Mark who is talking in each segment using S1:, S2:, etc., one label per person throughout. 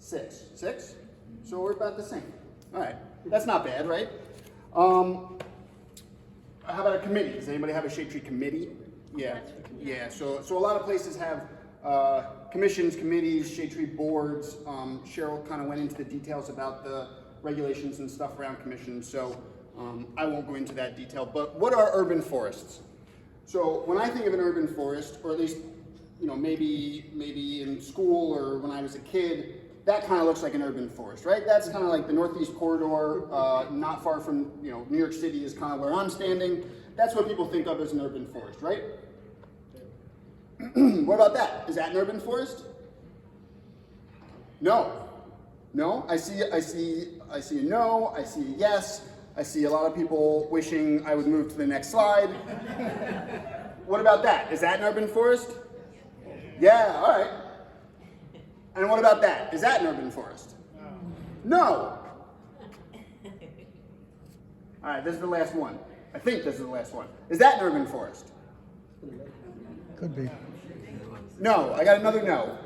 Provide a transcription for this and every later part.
S1: 6. 6? So we're about the same. All right, that's not bad, right? How about a committee? Does anybody have a shade tree committee? Yeah, yeah. So a lot of places have commissions, committees, shade tree boards. Cheryl kind of went into the details about the regulations and stuff around commissions, so I won't go into that detail. But what are urban forests? So when I think of an urban forest, or at least maybe in school or when I was a kid, that kind of looks like an urban forest, right? That's kind of like the Northeast Corridor, not far from, New York City is kind of where I'm standing. That's what people think of as an urban forest, right? What about that? Is that an urban forest? No. No? I see a no, I see a yes, I see a lot of people wishing I would move to the next slide. What about that? Is that an urban forest? Yeah, all right. And what about that? Is that an urban forest? No. All right, this is the last one. I think this is the last one. Is that an urban forest?
S2: Could be.
S1: No, I got another no.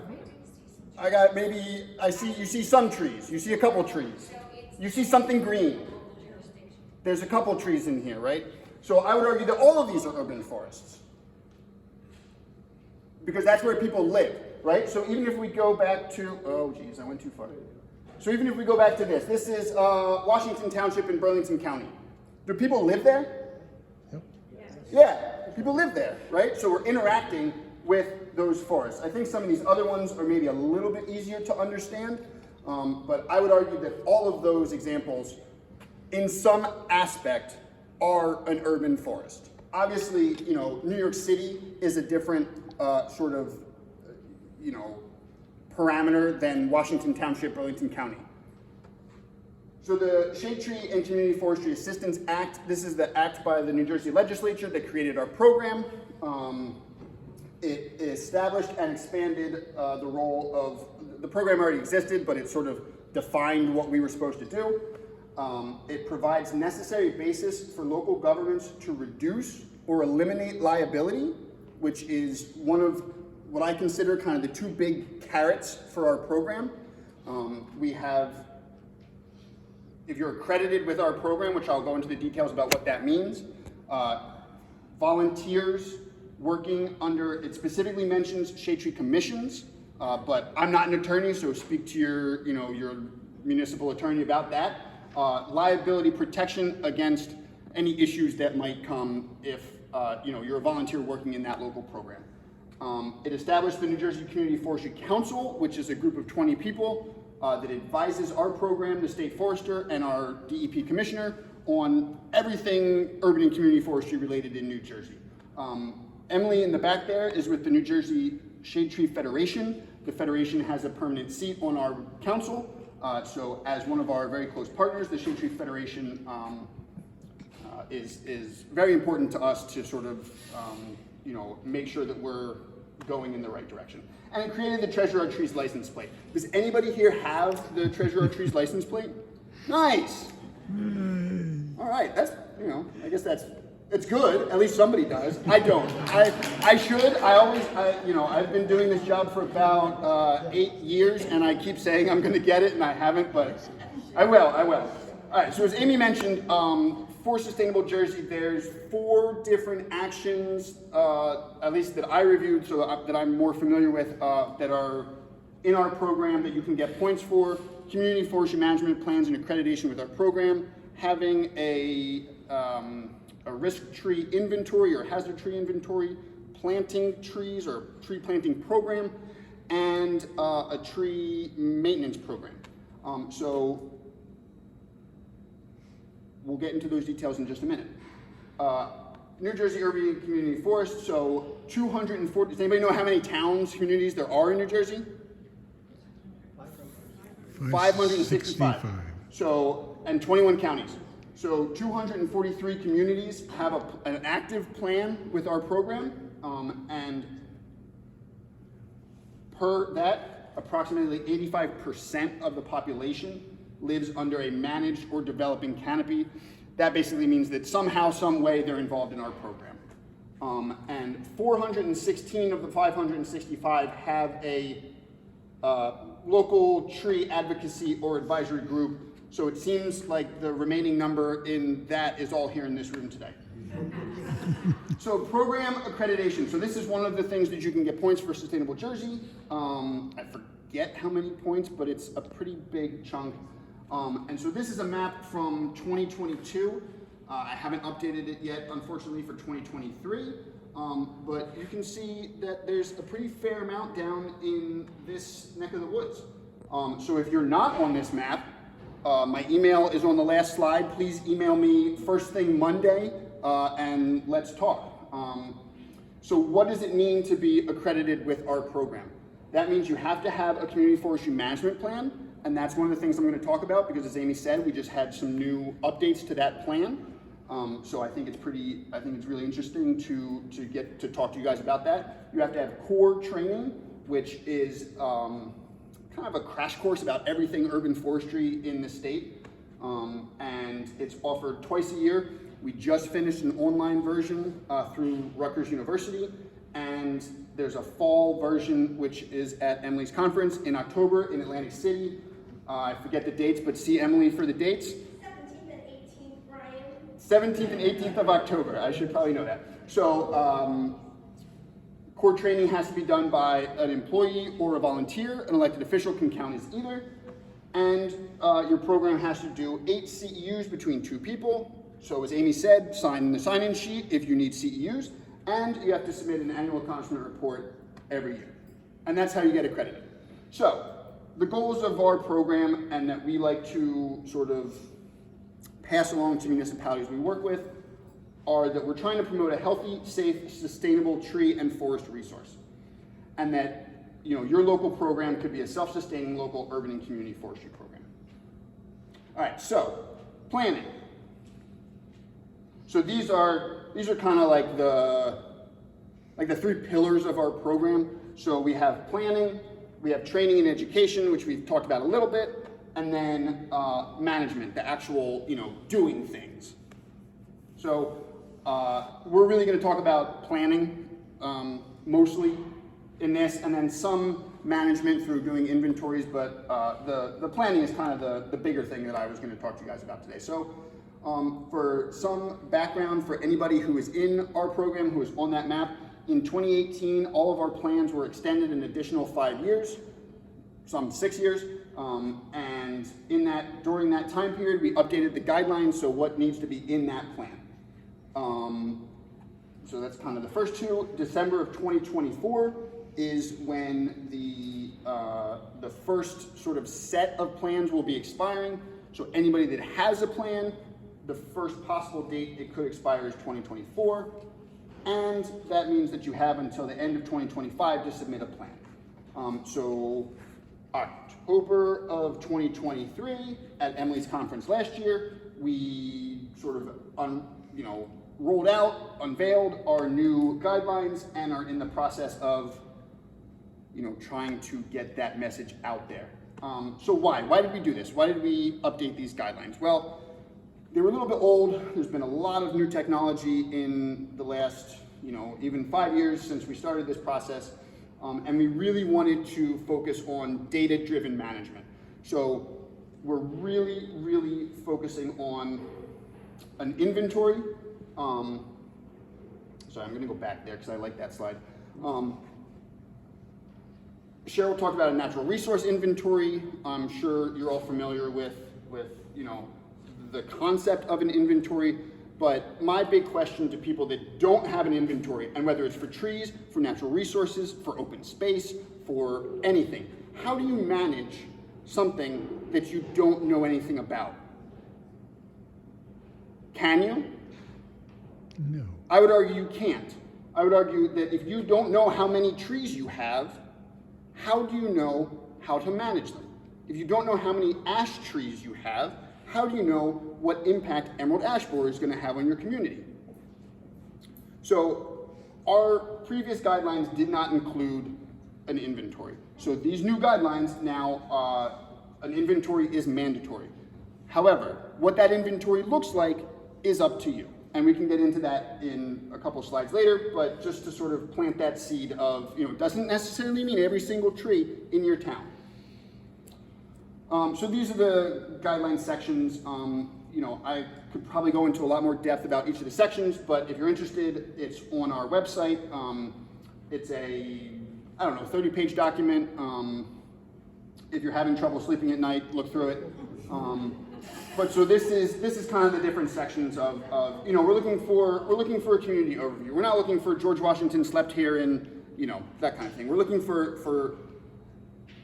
S1: You see some trees. You see a couple trees. You see something green. There's a couple trees in here, right? So I would argue that all of these are urban forests. Because that's where people live, right? So even if we go back to, oh geez, I went too far. So even if we go back to this is Washington Township in Burlington County. Do people live there?
S2: Yep.
S1: Yeah, people live there, right? So we're interacting with those forests. I think some of these other ones are maybe a little bit easier to understand, but I would argue that all of those examples, in some aspect, are an urban forest. Obviously, New York City is a different parameter than Washington Township, Burlington County. So the Shade Tree and Community Forestry Assistance Act, this is the act by the New Jersey legislature that created our program. It established and expanded the role of, the program already existed, but it sort of defined what we were supposed to do. It provides necessary basis for local governments to reduce or eliminate liability, which is one of what I consider kind of the two big carrots for our program. We have, if you're accredited with our program, which I'll go into the details about what that means, volunteers working under, it specifically mentions shade tree commissions, but I'm not an attorney, so speak to your municipal attorney about that. Liability protection against any issues that might come if you're a volunteer working in that local program. It established the New Jersey Community Forestry Council, which is a group of 20 people that advises our program, the state forester, and our DEP commissioner on everything urban and community forestry related in New Jersey. Emily in the back there is with the New Jersey Shade Tree Federation. The Federation has a permanent seat on our council. So as one of our very close partners, the Shade Tree Federation is very important to us to sort of make sure that we're going in the right direction. And it created the Treasure Our Trees license plate. Does anybody here have the Treasure Our Trees license plate? Nice. All right, that's, I guess it's good. At least somebody does. I don't. I should. I've been doing this job for about 8 years, and I keep saying I'm going to get it, and I haven't, but I will. All right, so as Amy mentioned, for Sustainable Jersey, there's 4 different actions, at least that I reviewed, so that I'm more familiar with, that are in our program that you can get points for. Community forestry management plans and accreditation with our program, having a risk tree inventory or hazard tree inventory, planting trees or tree planting program, and a tree maintenance program. So we'll get into those details in just a minute. New Jersey Urban Community Forest, so 240, does anybody know how many towns, communities there are in New Jersey? 565. So, and 21 counties. So 243 communities have an active plan with our program, and per that, approximately 85% of the population lives under a managed or developing canopy. That basically means that somehow, some way, they're involved in our program. And 416 of the 565 have a local tree advocacy or advisory group. So it seems like the remaining number in that is all here in this room today. So program accreditation. So this is one of the things that you can get points for Sustainable Jersey. I forget how many points, but it's a pretty big chunk. And so this is a map from 2022. I haven't updated it yet, unfortunately, for 2023. But you can see that there's a pretty fair amount down in this neck of the woods. So if you're not on this map, my email is on the last slide. Please email me first thing Monday and let's talk. So what does it mean to be accredited with our program? That means you have to have a community forestry management plan, and that's one of the things I'm going to talk about because, as Amy said, we just had some new updates to that plan. So I think it's really interesting to get to talk to you guys about that. You have to have core training, which is kind of a crash course about everything urban forestry in the state, and it's offered twice a year. We just finished an online version through Rutgers University, and there's a fall version which is at Emily's conference in October in Atlantic City. I forget the dates, but see Emily for the dates.
S3: 17th and 18th, Brian.
S1: 17th and 18th of October. I should probably know that. So core training has to be done by an employee or a volunteer. An elected official can count as either. And your program has to do 8 CEUs between 2 people. So as Amy said, sign the sign-in sheet if you need CEUs. And you have to submit an annual accomplishment report every year. And that's how you get accredited. So the goals of our program, and that we like to sort of pass along to municipalities we work with, are that we're trying to promote a healthy, safe, sustainable tree and forest resource. And that, you know, your local program could be a self-sustaining local urban and community forestry program. All right, so planning. So these are kind of like the 3 pillars of our program. So we have planning, we have training and education, which we've talked about a little bit, and then management, the actual, doing things. So we're really going to talk about planning mostly in this, and then some management through doing inventories, but the planning is kind of the bigger thing that I was going to talk to you guys about today. So for some background for anybody who is in our program, who is on that map, in 2018, all of our plans were extended an additional 5 years, some 6 years, and during that time period, we updated the guidelines, so what needs to be in that plan. So that's kind of the first 2. December of 2024 is when the first sort of set of plans will be expiring. So anybody that has a plan, the first possible date it could expire is 2024. And that means that you have until the end of 2025 to submit a plan. So October of 2023 at Emily's conference last year, we sort of rolled out, unveiled our new guidelines, and are in the process of trying to get that message out there. So why did we do this? Why did we update these guidelines? Well, they were a little bit old. There's been a lot of new technology in the last, even 5 years since we started this process. And we really wanted to focus on data-driven management. So we're really, really focusing on an inventory. Sorry, I'm going to go back there because I like that slide. Cheryl talked about a natural resource inventory. I'm sure you're all familiar with the concept of an inventory, but my big question to people that don't have an inventory, and whether it's for trees, for natural resources, for open space, for anything, how do you manage something that you don't know anything about? Can you?
S2: No.
S1: I would argue you can't. I would argue that if you don't know how many trees you have, how do you know how to manage them? If you don't know how many ash trees you have, how do you know what impact emerald ash borer is going to have on your community? So our previous guidelines did not include an inventory. So these new guidelines now, an inventory is mandatory. However, what that inventory looks like is up to you. And we can get into that in a couple slides later, but just to sort of plant that seed of, doesn't necessarily mean every single tree in your town. So these are the guideline sections. You know, I could probably go into a lot more depth about each of the sections, but if you're interested, it's on our website. It's a, I don't know, 30-page document. If you're having trouble sleeping at night, look through it. But so this is kind of the different sections of you know, we're looking for a community overview. We're not looking for George Washington slept here and, you know, that kind of thing. We're looking for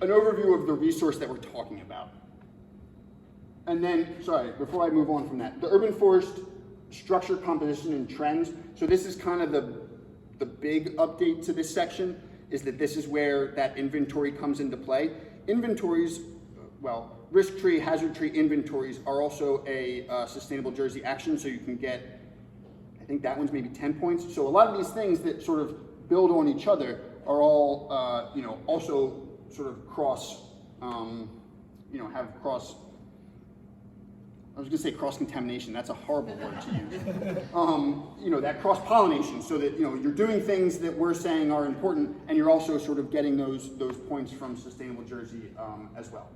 S1: an overview of the resource that we're talking about. And then, sorry, before I move on from that, the urban forest structure, composition, and trends. So this is kind of the big update to this section, is that this is where that inventory comes into play. Inventories, well, risk tree, hazard tree inventories are also a sustainable Jersey action, so you can get, I think that one's maybe 10 points. So a lot of these things that sort of build on each other are all, you know, also sort of cross, you know, have cross, I was gonna say cross-contamination, that's a horrible word to use. You know, that cross-pollination, so that, you know, you're doing things that we're saying are important, and you're also sort of getting those points from Sustainable Jersey as well.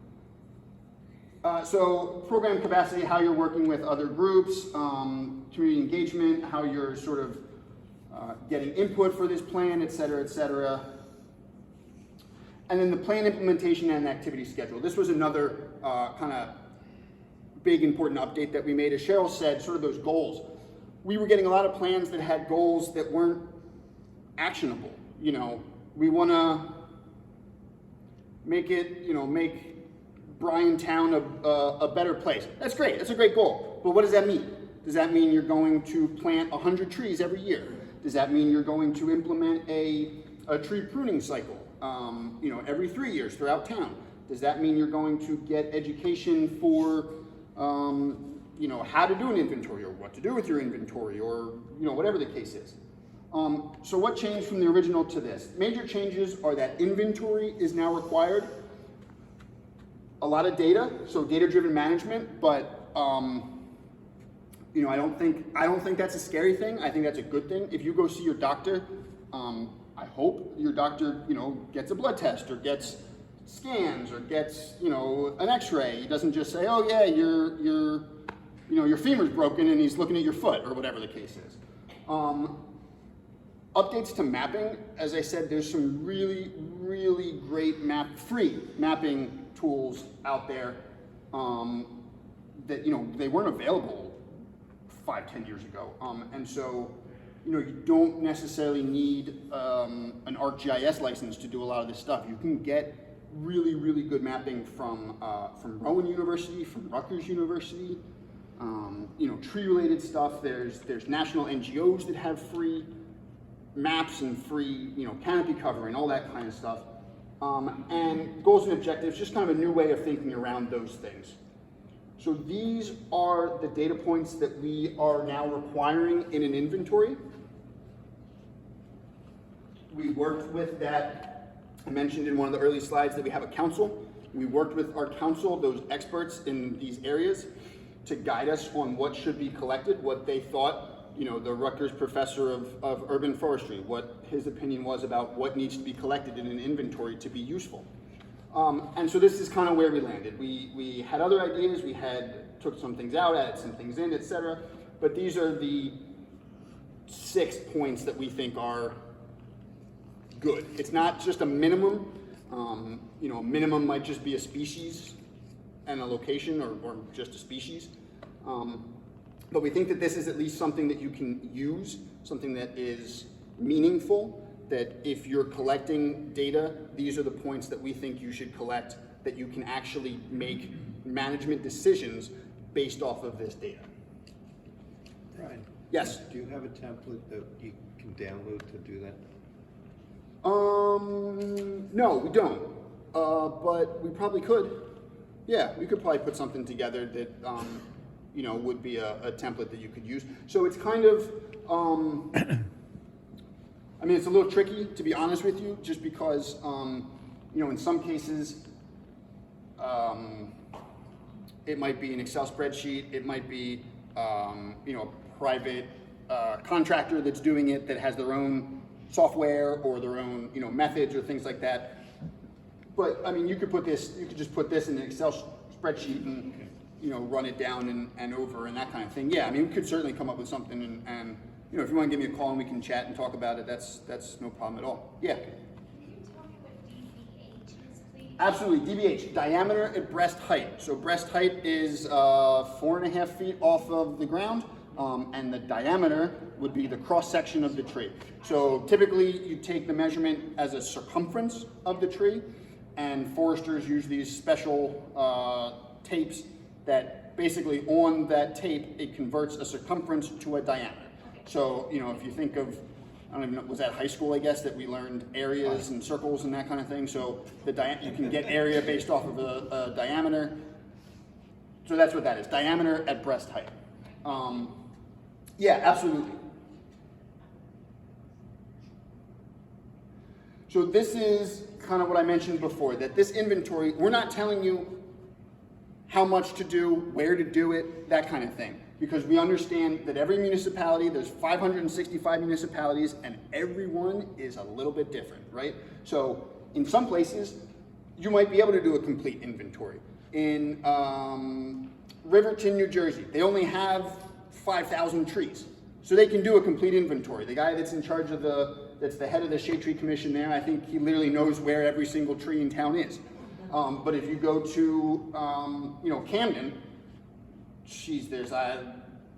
S1: So program capacity, how you're working with other groups, community engagement, how you're sort of getting input for this plan, et cetera, et cetera. And then the plan implementation and activity schedule. This was another kind of big important update that we made. As Cheryl said, sort of those goals. We were getting a lot of plans that had goals that weren't actionable. You know, we want to make it, you know, make Bryantown a better place. That's great. That's a great goal. But what does that mean? Does that mean you're going to plant 100 trees every year? Does that mean you're going to implement a tree pruning cycle, you know, every 3 years throughout town? Does that mean you're going to get education for you know, how to do an inventory or what to do with your inventory, or, you know, whatever the case is. So what changed from the original to this? Major changes are that inventory is now required. A lot of data, so data-driven management, but you know, I don't think that's a scary thing. I think that's a good thing. If you go see your doctor, I hope your doctor, you know, gets a blood test or gets scans or gets, you know, an x-ray. He doesn't just say, oh yeah, you know, your femur's broken and he's looking at your foot, or whatever the case is. Updates to mapping. As I said, there's some really, really great free mapping tools out there that, you know, they weren't available 5-10 years ago. And so, you know, you don't necessarily need an ArcGIS license to do a lot of this stuff. You can get really, really good mapping from Rowan University, from Rutgers University, you know, tree-related stuff. There's national NGOs that have free maps and free, you know, canopy cover and all that kind of stuff. And goals and objectives, just kind of a new way of thinking around those things. So these are the data points that we are now requiring in an inventory. We worked with that. I mentioned in one of the early slides that we have a council. We worked with our council, those experts in these areas, to guide us on what should be collected, what they thought, you know, the Rutgers professor of urban forestry, what his opinion was about what needs to be collected in an inventory to be useful. And so this is kind of where we landed. We had other ideas, we took some things out, added some things in, etc. But these are the 6 points that we think are good. It's not just a minimum. You know, a minimum might just be a species and a location, or just a species. But we think that this is at least something that you can use, something that is meaningful, that if you're collecting data, these are the points that we think you should collect, that you can actually make management decisions based off of this data.
S4: Brian?
S1: Yes?
S4: Do you have a template that you can download to do that?
S1: No, we don't. But we probably could. Yeah, we could probably put something together that, you know, would be a template that you could use. So it's kind of, I mean, it's a little tricky, to be honest with you, just because, you know, in some cases, it might be an Excel spreadsheet, it might be, you know, a private contractor that's doing it, that has their own software or their own, you know, methods or things like that. But I mean, you could just put this in an Excel spreadsheet and, run it down and over and that kind of thing. Yeah, I mean, we could certainly come up with something and if you want to give me a call and we can chat and talk about it, that's no problem at all. Yeah.
S3: Can you tell me what DBH is, please?
S1: Absolutely, DBH, diameter at breast height. So breast height is 4.5 feet off of the ground, and the diameter would be the cross section of the tree. So typically you take the measurement as a circumference of the tree, and foresters use these special tapes that basically on that tape, it converts a circumference to a diameter. So, if you think of, I don't even know, was that high school, I guess, that we learned areas and circles and that kind of thing? So you can get area based off of a diameter. So that's what that is, diameter at breast height. Yeah, absolutely. So this is kind of what I mentioned before, that this inventory, we're not telling you how much to do, where to do it, that kind of thing. Because we understand that every municipality, there's 565 municipalities, and every one is a little bit different, right? So in some places, you might be able to do a complete inventory. In Riverton, New Jersey, they only have 5,000 trees. So they can do a complete inventory. The guy that's in charge of that's the head of the Shade Tree Commission there, I think he literally knows where every single tree in town is. But if you go to, Camden, there's got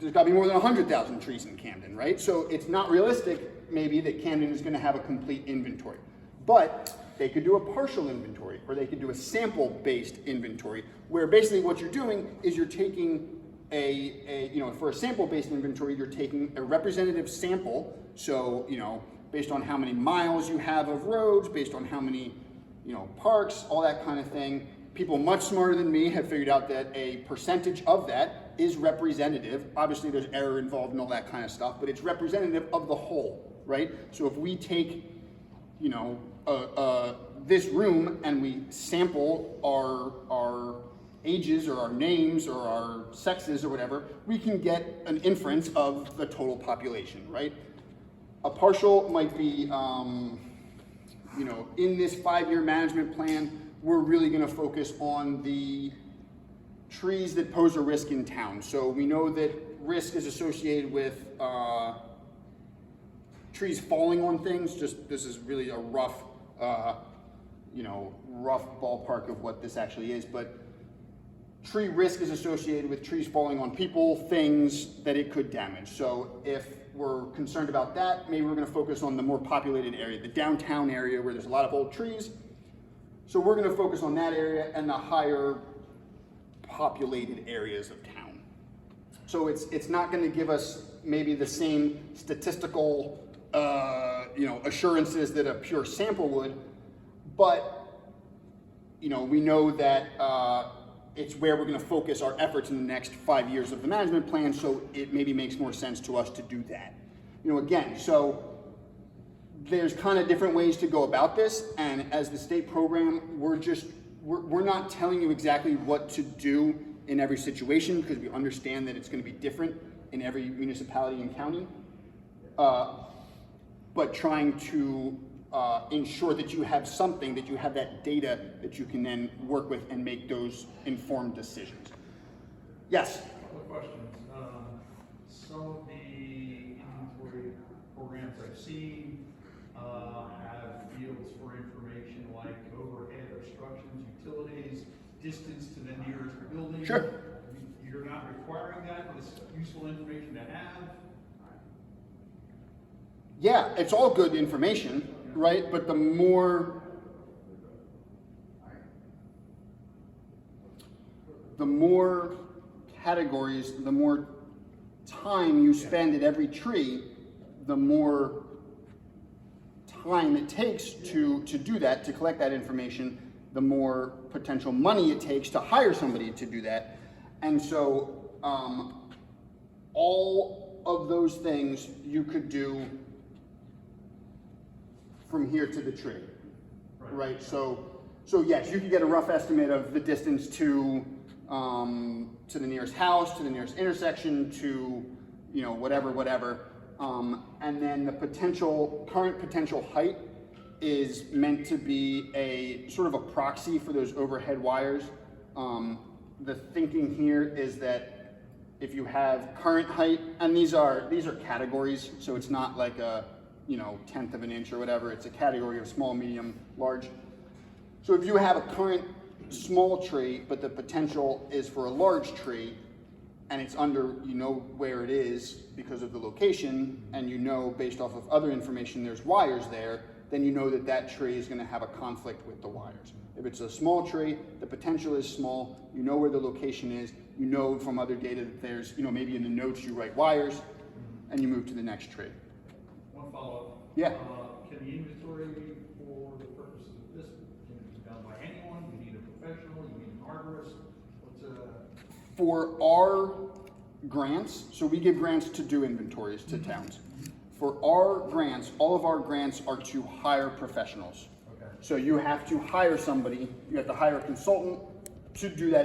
S1: to be more than 100,000 trees in Camden, right? So it's not realistic, maybe, that Camden is going to have a complete inventory. But they could do a partial inventory, or they could do a sample-based inventory, where basically what you're doing is you're taking for a sample-based inventory, you're taking a representative sample. So, based on how many miles you have of roads, based on how many, parks, all that kind of thing. People much smarter than me have figured out that a percentage of that is representative. Obviously there's error involved and all that kind of stuff, but it's representative of the whole, right? So if we take, this room and we sample our ages or our names or our sexes or whatever, we can get an inference of the total population, right? A partial might be, in this 5-year management plan, we're really going to focus on the trees that pose a risk in town. So we know that risk is associated with trees falling on things. This is really a rough ballpark of what this actually is, but tree risk is associated with trees falling on people, things that it could damage. So if we're concerned about that, maybe we're going to focus on the more populated area, the downtown area where there's a lot of old trees. So we're going to focus on that area and the higher populated areas of town. So it's not going to give us maybe the same statistical assurances that a pure sample would, but we know that it's where we're going to focus our efforts in the next 5 years of the management plan, so it maybe makes more sense to us to do that. Again, so there's kind of different ways to go about this, and as the state program, we're not telling you exactly what to do in every situation, because we understand that it's going to be different in every municipality and county, but trying to ensure that you have something, that you have that data that you can then work with and make those informed decisions. Yes?
S5: Couple of questions. Some of the inventory programs I've seen have fields for information like overhead obstructions, utilities, distance to the nearest building.
S1: Sure.
S5: You're not requiring that, but it's useful information to have.
S1: Yeah, it's all good information, right? But the more categories, the more time you spend at every tree, the more time it takes to do that, to collect that information, the more potential money it takes to hire somebody to do that. And so all of those things you could do from here to the tree, right? So yes, you could get a rough estimate of the distance to the nearest house, to the nearest intersection, to whatever, and then the current potential height is meant to be a sort of a proxy for those overhead wires. The thinking here is that if you have current height, and these are categories, so it's not like a, you know, 1/10 of an inch or whatever, it's a category of small, medium, large. So if you have a current small tree, but the potential is for a large tree, and it's under, you know where it is because of the location, and you know based off of other information there's wires there, then you know that that tree is gonna have a conflict with the wires. If it's a small tree, the potential is small, you know where the location is, you know from other data that there's, you know, maybe in the notes you write wires, and you move to the next tree.
S5: One follow-up.
S1: Yeah.
S5: Can the inventory, for the purposes of this, can it be done by anyone? You need a professional, you need an arborist?
S1: For our grants, so we give grants to do inventories to towns. For our grants, all of our grants are to hire professionals.
S5: Okay.
S1: So you have to hire somebody, you have to hire a consultant to do that